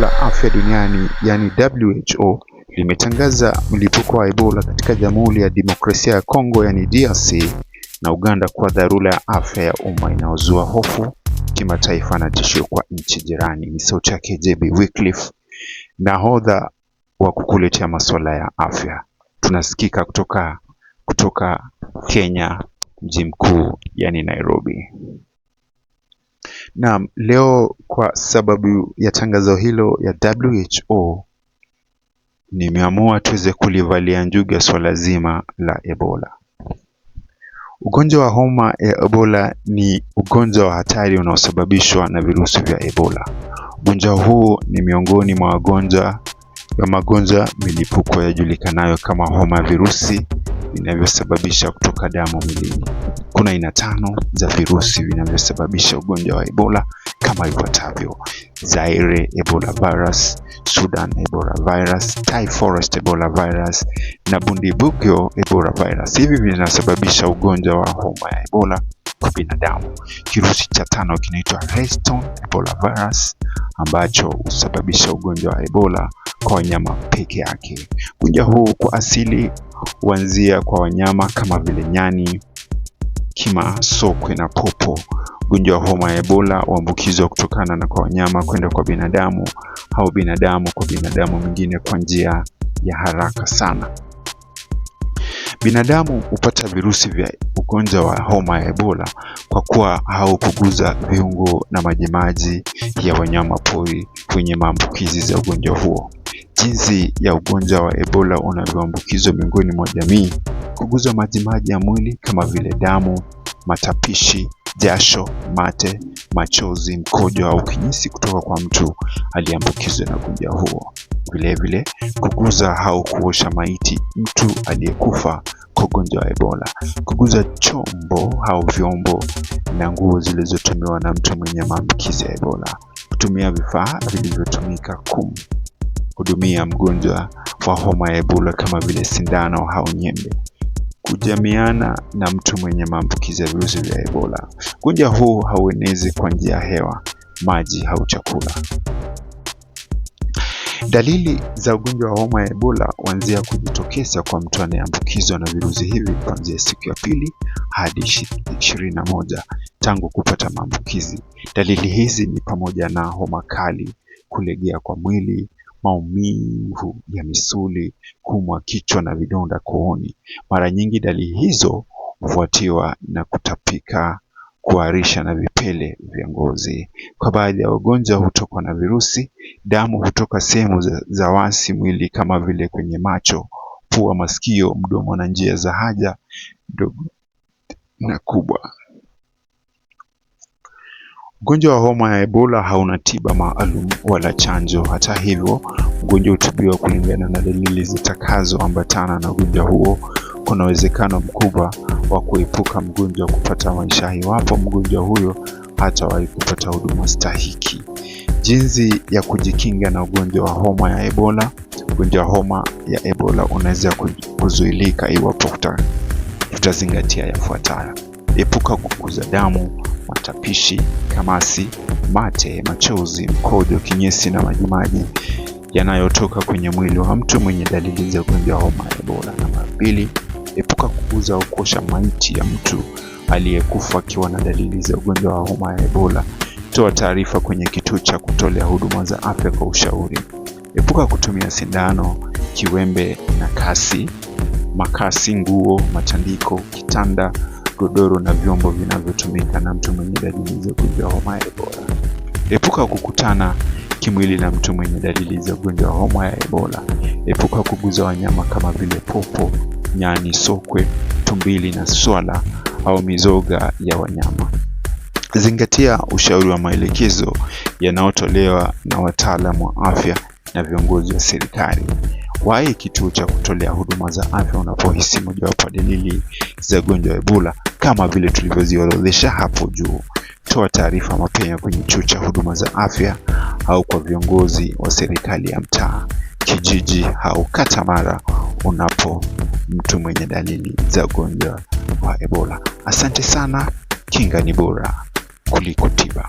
la Afya Duniani yani WHO limetangaza mlipuko wa Ebola katika Jamhuri ya Demokrasia ya Kongo yani DRC na Uganda kwa dharura ya afya ya umma inayozua hofu kimataifa na tishio kwa nchi jirani. Ni sauti yake JB Wycliffe, nahodha wa kukuletea masuala ya afya. Tunasikika kutoka Kenya, mji mkuu yani Nairobi. Naam, leo kwa sababu ya tangazo hilo ya WHO nimeamua tuweze kulivalia njuga swala zima la Ebola. Ugonjwa wa homa ya Ebola ni ugonjwa wa hatari unaosababishwa na virusi vya Ebola. Ugonjwa huu ni miongoni mwa magonjwa milipuko yajulikanayo kama homa ya virusi vinavyosababisha kutoka damu mwilini. Kuna aina 5 za virusi vinavyosababisha ugonjwa wa Ebola kama ifuatavyo: Zaire Ebola virus, Sudan Ebola virus, Thai Forest Ebola virus na Bundibugyo Ebola virus. Hivi vinasababisha ugonjwa wa homa ya Ebola kwa binadamu. Kirusi cha 5 kinaitwa Raystoke Ebola virus ambacho husababisha ugonjwa wa Ebola kwa wanyama peke yake. Ugonjwa huu kwa asili huanzia kwa wanyama kama vile nyani, kima, sokwe na popo. Ugonjwa wa homa ya Ebola huambukizwa kutokana na kwa wanyama kwenda kwa binadamu au binadamu kwa binadamu mwingine kwa njia ya haraka sana. Binadamu hupata virusi vya ugonjwa wa homa ya Ebola kwa kuwa au kuguza viungo na majimaji ya wanyama pori wenye maambukizi za ugonjwa huo. Jinsi ya ugonjwa wa Ebola unavyoambukizwa miongoni mwa jamii: kuguza majimaji ya mwili kama vile damu, matapishi, jasho, mate, machozi, mkojo au kinyesi kutoka kwa mtu aliyeambukizwa na ugonjwa huo. Vilevile kuguza au kuosha maiti mtu aliyekufa kwa ugonjwa wa Ebola. Kuguza chombo au vyombo na nguo zilizotumiwa na mtu mwenye maambukizi ya Ebola. Kutumia vifaa vilivyotumika kumhudumia mgonjwa wa homa ya Ebola kama vile sindano au nyembe. Kujamiana na mtu mwenye maambukizi ya virusi vya Ebola. Ugonjwa huu hauenezi kwa njia ya hewa, maji au chakula. Dalili za ugonjwa wa homa ya Ebola huanzia kujitokeza kwa mtu anayeambukizwa na virusi hivi kuanzia siku ya 2 hadi 21 tangu kupata maambukizi. Dalili hizi ni pamoja na homa kali, kulegea kwa mwili, maumivu ya misuli, kuumwa kichwa na vidonda kooni. Mara nyingi dalili hizo hufuatiwa na kutapika, kuharisha na vipele vya ngozi. Kwa baadhi ya wagonjwa hutokwa na virusi, damu hutoka sehemu za wasi mwili kama vile kwenye macho, pua, masikio, mdomo na njia za haja ndogo na kubwa. Ugonjwa wa homa ya Ebola hauna tiba maalum wala chanjo. Hata hivyo, ugonjwa hutibiwa kulingana na dalili zitakazoambatana na ugonjwa huo. Kuna uwezekano mkubwa wa kuepuka mgonjwa kupata maisha iwapo mgonjwa huyo hatawahi kupata huduma stahiki. Jinsi ya kujikinga na ugonjwa wa homa ya Ebola. Ugonjwa wa homa ya Ebola unaweza kuzuilika iwapo tutazingatia yafuatayo: epuka kuguza damu, matapishi, kamasi, mate, machozi, mkojo, kinyesi na majimaji yanayotoka kwenye mwili wa mtu mwenye dalili za ugonjwa wa homa ya Ebola. Namba 2, epuka kuguza au kuosha maiti ya mtu aliyekufa akiwa na dalili za ugonjwa wa homa ya Ebola. Toa taarifa kwenye kituo cha kutolea huduma za afya kwa ushauri. Epuka kutumia sindano, kiwembe na makasi, nguo, matandiko, kitanda, godoro na vyombo vinavyotumika na mtu mwenye dalili za ugonjwa wa homa ya Ebola. Epuka kukutana kimwili na mtu mwenye dalili za ugonjwa wa homa ya Ebola. Epuka kuguza wanyama kama vile popo, nyani, sokwe, tumbili na swala au mizoga ya wanyama. Zingatia ushauri wa maelekezo yanayotolewa na wataalamu wa afya na viongozi wa serikali. Wahi kituo cha kutolea huduma za afya unapohisi mojawapo dalili za ugonjwa wa Ebola kama vile tulivyoziorodhesha hapo juu. Toa taarifa mapema kwenye kituo cha huduma za afya au kwa viongozi wa serikali ya mtaa, kijiji au kata mara unapo mtu mwenye dalili za ugonjwa wa Ebola. Asante sana. Kinga ni bora kuliko tiba.